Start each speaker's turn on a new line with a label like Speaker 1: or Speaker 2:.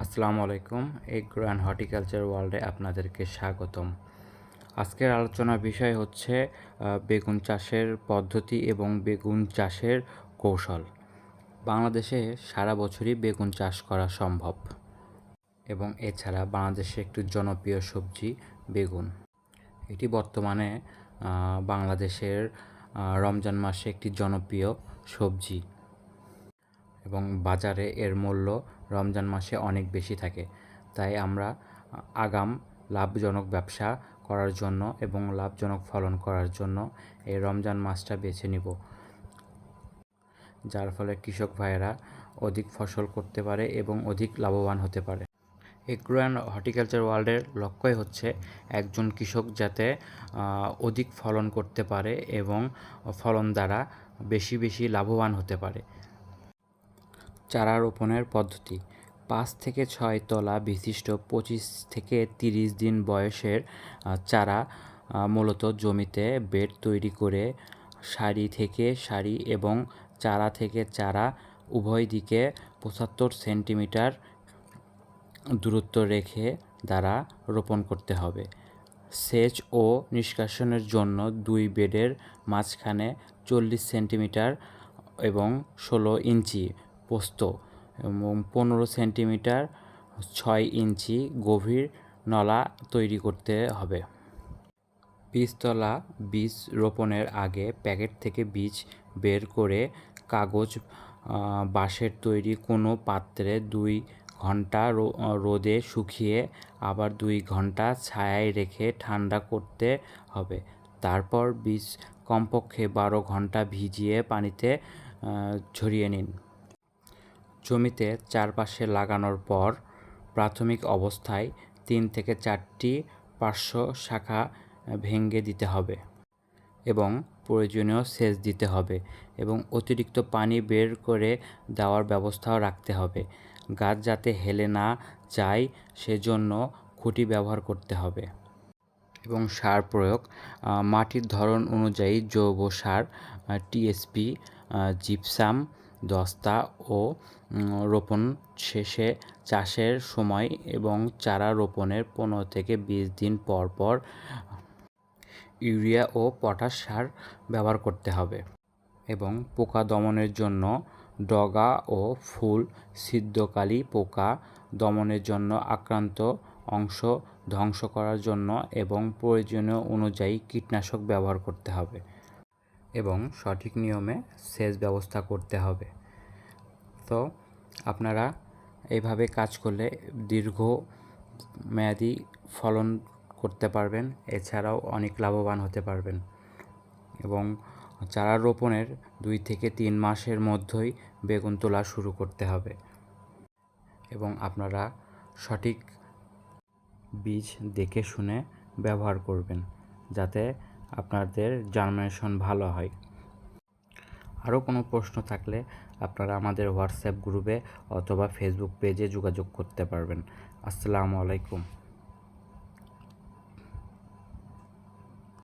Speaker 1: আসসালামু আলাইকুম। Agro and horticulture ওয়ার্ল্ডে আপনাদেরকে স্বাগতম। আজকের আলোচনার বিষয় হচ্ছে বেগুন চাষের পদ্ধতি এবং বেগুন চাষের কৌশল। বাংলাদেশে সারা বছরই বেগুন চাষ করা সম্ভব এবং এছাড়া বাংলাদেশে একটি জনপ্রিয় সবজি বেগুন। এটি বর্তমানে বাংলাদেশের রমজান মাসে একটি জনপ্রিয় সবজি এবং বাজারে এর মূল্য রমজান মাসে অনেক বেশি থাকে। তাই আমরা আগাম লাভজনক ব্যবসা করার জন্য এবং লাভজনক ফলন করার জন্য এই রমজান মাসটা বেছে নিব, যার ফলে কৃষক ভাইয়েরা অধিক ফসল করতে পারে এবং অধিক লাভবান হতে পারে। এগ্রো অ্যান্ড হর্টিকালচার ওয়ার্ল্ডের লক্ষ্যই হচ্ছে একজন কৃষক যাতে অধিক ফলন করতে পারে এবং ফলন দ্বারা বেশি বেশি লাভবান হতে পারে। চারা রোপণের পদ্ধতি: 5 থেকে 6 তলা বিশিষ্ট 25 থেকে 30 দিন বয়সের চারা মূলত জমিতে বেড তৈরি করে সারি থেকে সারি এবং চারা থেকে চারা উভয় দিকে 75 সেন্টিমিটার দূরত্ব রেখে দ্বারা রোপণ করতে হবে। সেচ ও নিষ্কাশনের জন্য 2 বেডের মাঝখানে 40 সেন্টিমিটার এবং 16 ইঞ্চি প্রস্থ এবং 15 সেন্টিমিটার 6 ইঞ্চি গভীর নলা তৈরি করতে হবে। বীজতলা: বীজ রোপণের আগে প্যাকেট থেকে বীজ বের করে কাগজ বাঁশের তৈরি কোনো পাত্রে 2 ঘন্টা রোদে শুকিয়ে আবার 2 ঘন্টা ছায়ায় রেখে ঠান্ডা করতে হবে। তারপর বীজ কমপক্ষে 12 ঘন্টা ভিজিয়ে পানিতে ঝরিয়ে নিন। জমিতে চারপাশে লাগানোর পর প্রাথমিক অবস্থায় 3 থেকে 4টি পার্শ্ব শাখা ভেঙে দিতে হবে এবং প্রয়োজনীয় সেচ দিতে হবে এবং অতিরিক্ত পানি বের করে দেওয়ার ব্যবস্থাও রাখতে হবে। গাছ যাতে হেলে না যায় সেজন্য খুঁটি ব্যবহার করতে হবে। এবং সার প্রয়োগ: মাটির ধরন অনুযায়ী জৈব সার, টিএসপি, জিপসাম, দস্তা ও রোপণ শেষে চাষের সময় এবং চারা রোপণের 15 থেকে 20 দিন পর পর ইউরিয়া ও পটাশ সার ব্যবহার করতে হবে। এবং পোকা দমনের জন্য ডগা ও ফুল ছিদ্রকারী পোকা দমনের জন্য আক্রান্ত অংশ ধ্বংস করার জন্য এবং প্রয়োজনীয় অনুযায়ী কীটনাশক ব্যবহার করতে হবে এবং সঠিক নিয়মে সেচ ব্যবস্থা করতে হবে। তো আপনারা এইভাবে কাজ করলে দীর্ঘমেয়াদী ফলন করতে পারবেন, এছাড়াও অনেক লাভবান হতে পারবেন। এবং চারা রোপণের 2 থেকে 3 মাসের মধ্যেই বেগুন তোলা শুরু করতে হবে এবং আপনারা সঠিক বীজ দেখে শুনে ব্যবহার করবেন যাতে আপনাদের জার্মিনেশন ভালো হয়। আরও কোনো প্রশ্ন থাকলে আপনারা আমাদের হোয়াটসঅ্যাপ গ্রুপে অথবা ফেসবুক পেজে যোগাযোগ করতে পারবেন। আসসালামু আলাইকুম।